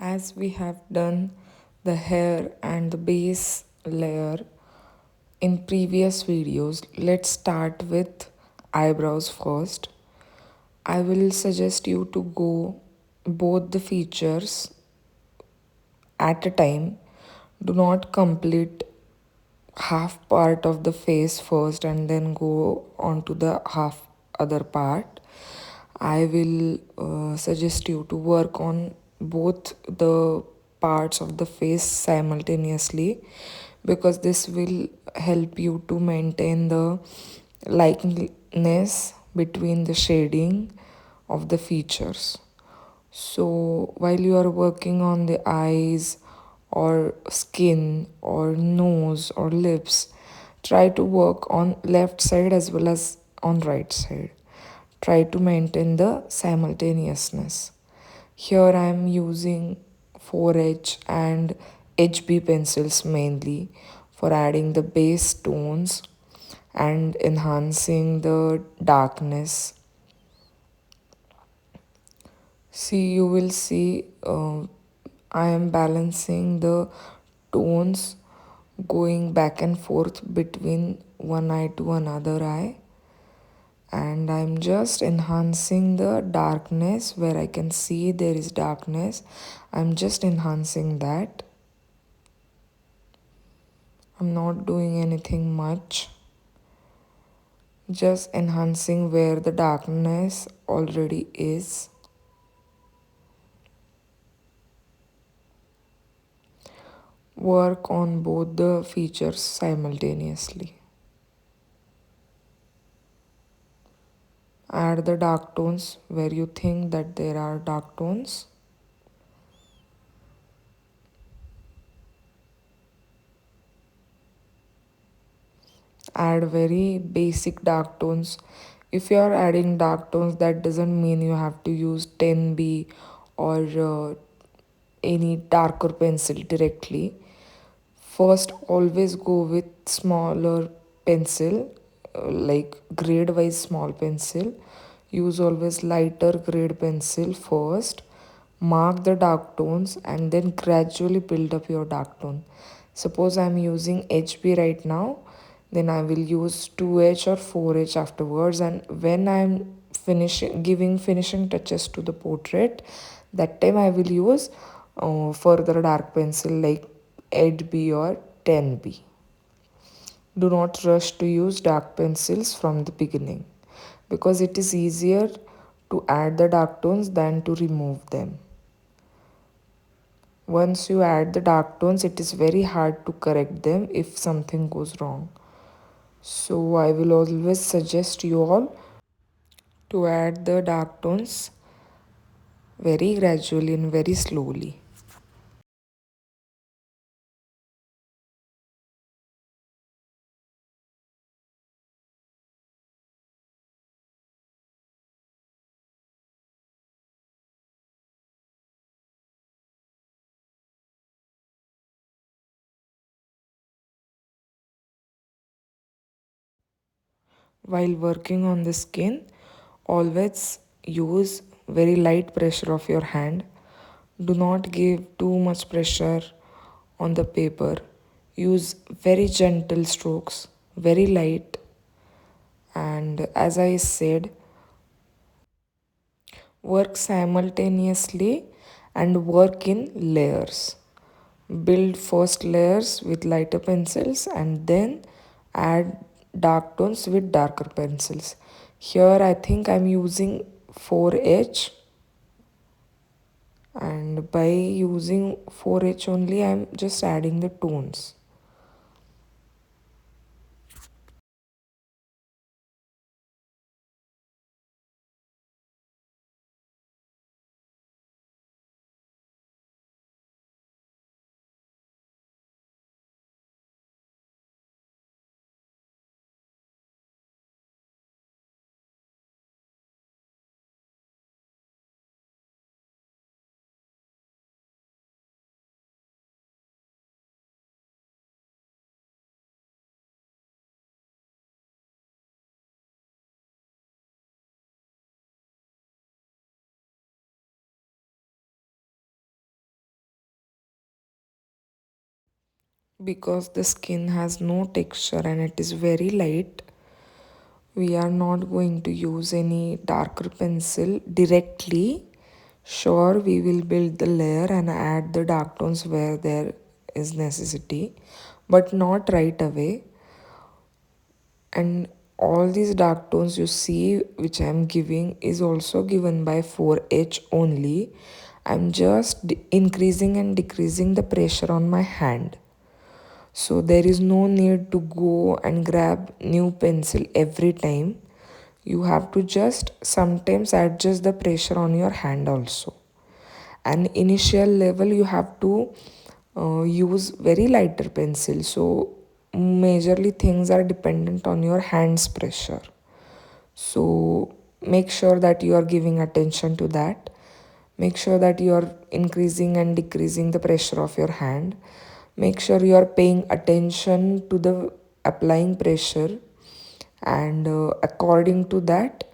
As we have done the hair and the base layer in previous videos, let's start with eyebrows first. I will suggest you to go both the features at a time. Do not complete half part of the face first and then go on to the half other part. I will suggest you to work on both the parts of the face simultaneously because this will help you to maintain the likeness between the shading of the features. So while you are working on the eyes or skin or nose or lips, try to work on left side as well as on right side. Try to maintain the simultaneousness. Here I am using 4H and HB pencils mainly for adding the base tones and enhancing the darkness. See, you will see I am balancing the tones going back and forth between one eye to another eye, and I'm just enhancing the darkness where I can see there is darkness. I'm just enhancing that. I'm not doing anything much, just enhancing where the darkness already is. Work on both the features simultaneously. Add the dark tones where you think that there are dark tones. Add very basic dark tones. If you are adding dark tones, that doesn't mean you have to use 10B or any darker pencil directly. First, always go with smaller pencil, like grade wise small pencil. Use always lighter grade pencil first. Mark the dark tones and then gradually build up your dark tone. Suppose I'm using HB right now, then I will use 2H or 4H afterwards. And when I'm finishing, giving finishing touches to the portrait, that time I will use further dark pencil like 8B or 10B. Do not rush to use dark pencils from the beginning because it is easier to add the dark tones than to remove them. Once you add the dark tones, it is very hard to correct them if something goes wrong. So I will always suggest you all to add the dark tones very gradually and very slowly. While working on the skin, always use very light pressure of your hand. Do not give too much pressure on the paper. Use very gentle strokes, very light. And as I said, work simultaneously and work in layers. Build first layers with lighter pencils and then add dark tones with darker pencils. Here I think I'm using 4H, and by using 4H only I'm just adding the tones. because the skin has no texture and it is very light, we are not going to use any darker pencil directly. Sure, we will build the layer and add the dark tones where there is necessity, but not right away. And all these dark tones you see which I am giving is also given by 4H only. I'm just increasing and decreasing the pressure on my hand. So there is no need to go and grab new pencil every time. You have to just sometimes adjust the pressure on your hand also. And initial level you have to use very lighter pencil. So majorly things are dependent on your hands pressure. So make sure that you are giving attention to that. Make sure that you are increasing and decreasing the pressure of your hand. Make sure you are paying attention to the applying pressure, and according to that,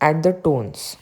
add the tones.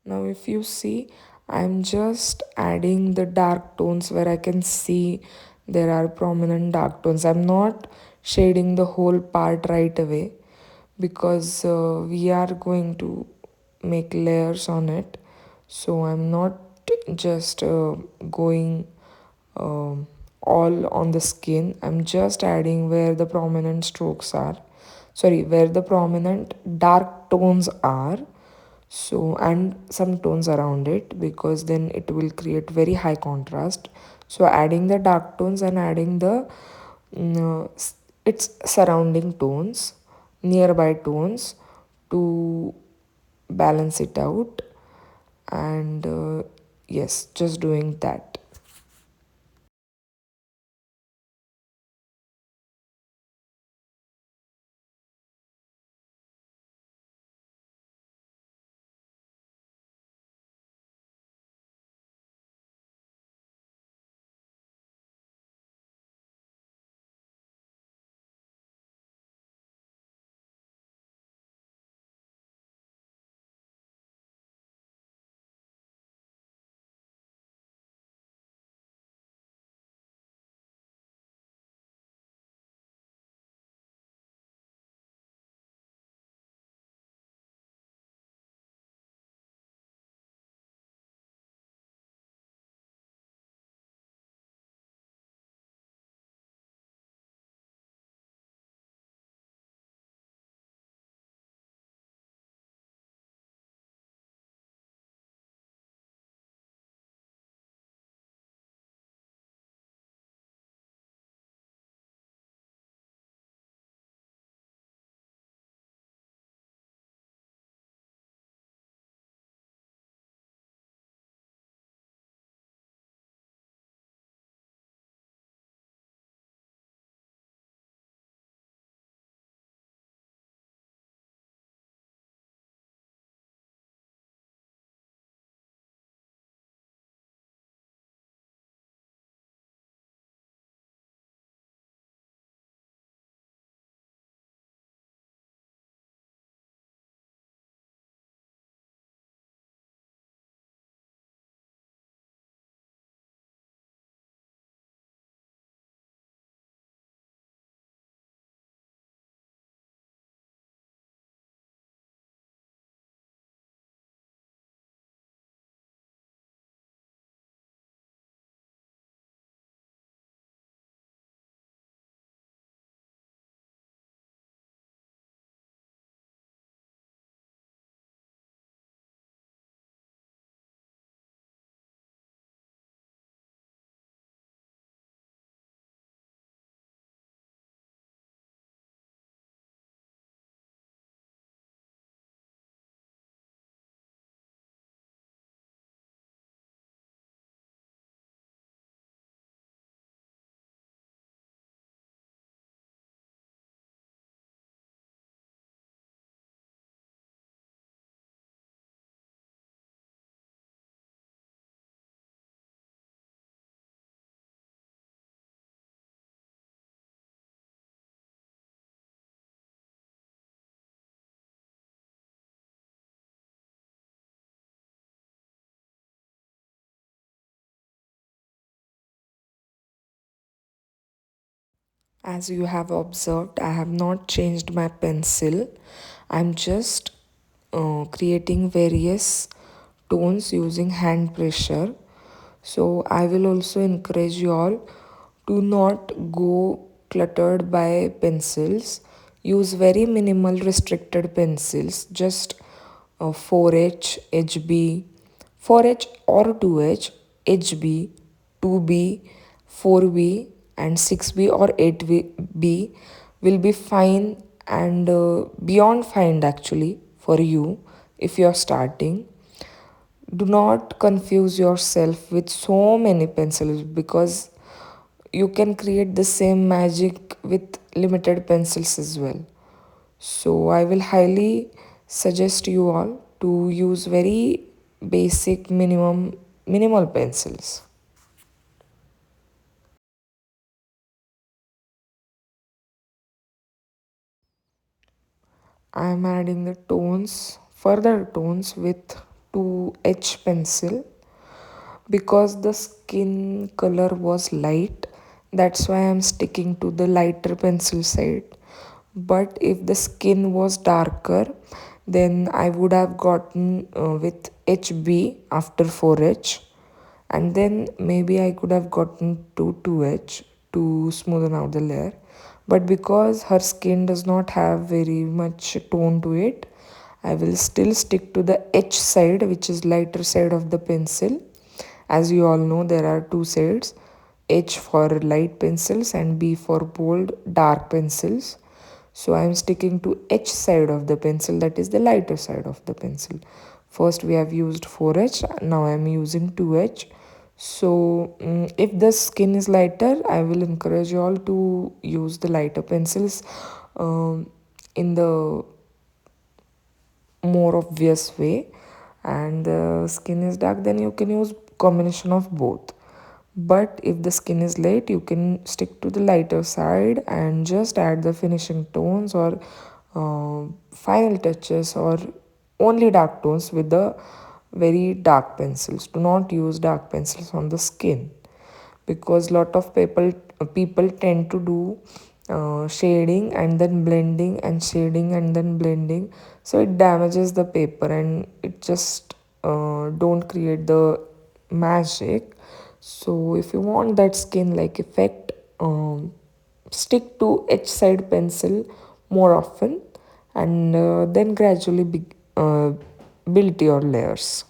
Now, if you see, I'm just adding the dark tones where I can see there are prominent dark tones. I'm not shading the whole part right away because we are going to make layers on it. So I'm not just going um, all on the skin. I'm just adding where the prominent strokes are. Sorry, where the prominent dark tones are. So, and some tones around it, because then it will create very high contrast. So adding the dark tones and adding the its surrounding tones, nearby tones, to balance it out. And yes, just doing that. As you have observed, I have not changed my pencil. I'm just creating various tones using hand pressure. So I will also encourage you all to not go cluttered by pencils. Use very minimal restricted pencils, just 4H, HB, 4H or 2H, HB, 2B, 4B, and 6B or 8B will be fine and beyond fine actually for you if you are starting. Do not confuse yourself with so many pencils because you can create the same magic with limited pencils as well. So I will highly suggest you all to use very basic minimal pencils. I am adding the tones, further tones with 2H pencil because the skin color was light. That's why I'm sticking to the lighter pencil side. But if the skin was darker, then I would have gotten with HB after 4H, and then maybe I could have gotten to 2H to smoothen out the layer. But because her skin does not have very much tone to it, I will still stick to the H side, which is lighter side of the pencil. As you all know, there are two sides, H for light pencils and B for bold dark pencils. So I am sticking to H side of the pencil, that is the lighter side of the pencil. First we have used 4H, now I am using 2H. So if the skin is lighter, I will encourage you all to use the lighter pencils in the more obvious way, and the skin is dark, then you can use combination of both. But if the skin is light, you can stick to the lighter side and just add the finishing tones or final touches or only dark tones with the very dark pencils. Do not use dark pencils on the skin because lot of people tend to do shading and then blending and shading and then blending, so it damages the paper and it just don't create the magic. So if you want that skin like effect, stick to H side pencil more often, and then gradually build your layers.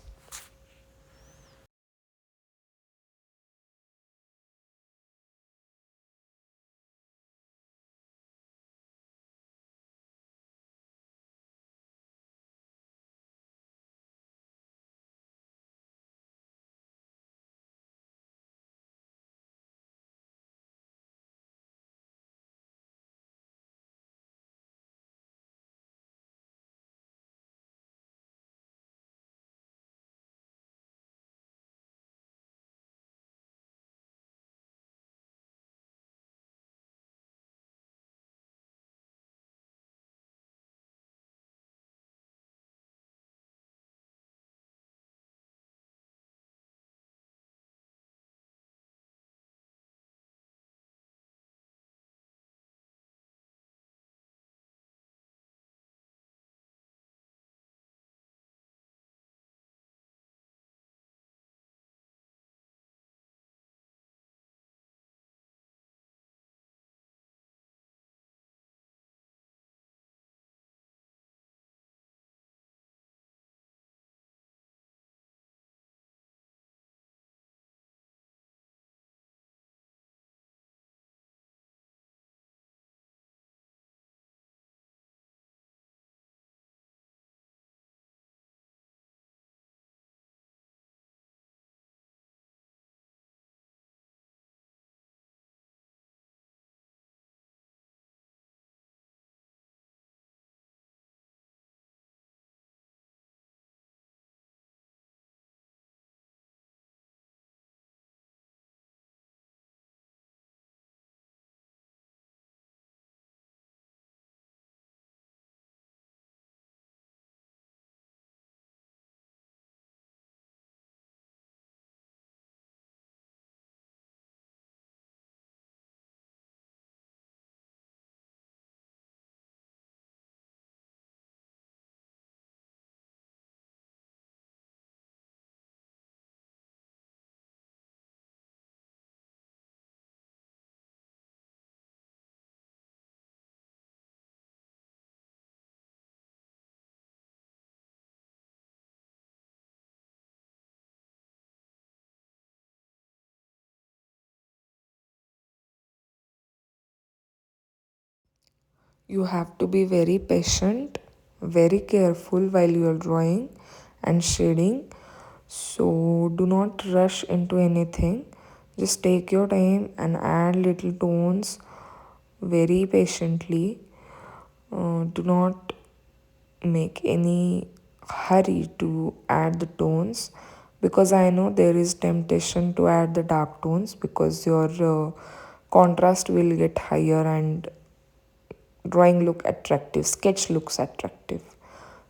You have to be very patient, very careful while you are drawing and shading. So do not rush into anything. Just take your time and add little tones very patiently. Do not make any hurry to add the tones, because I know there is temptation to add the dark tones because your contrast will get higher and drawing look attractive, sketch looks attractive.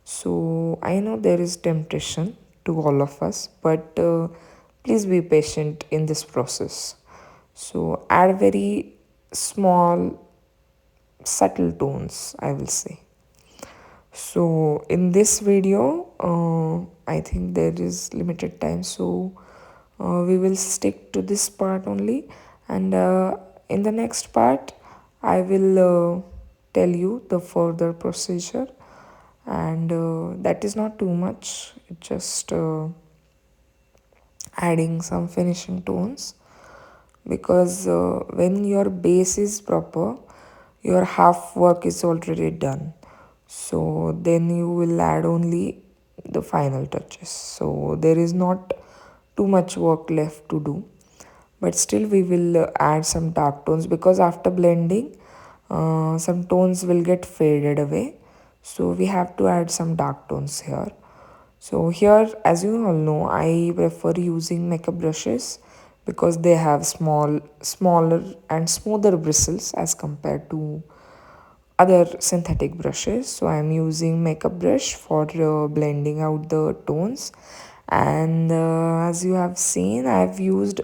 So I know there is temptation to all of us, but please be patient in this process. So add very small subtle tones, I will say. So in this video, I think there is limited time, so we will stick to this part only, and in the next part I will tell you the further procedure, and that is not too much, it's just adding some finishing tones, because when your base is proper, your half work is already done. So then you will add only the final touches. So there is not too much work left to do. But still we will add some dark tones, because after blending, some tones will get faded away. So we have to add some dark tones here. So here, as you all know, I prefer using makeup brushes because they have smaller and smoother bristles as compared to other synthetic brushes. So I'm using makeup brush for blending out the tones, and as you have seen, I've used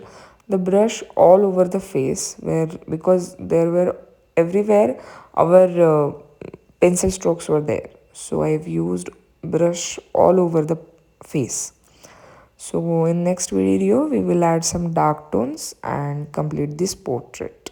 the brush all over the face, where because there were everywhere our pencil strokes were there, so I've used brush all over the face. So in next video we will add some dark tones and complete this portrait.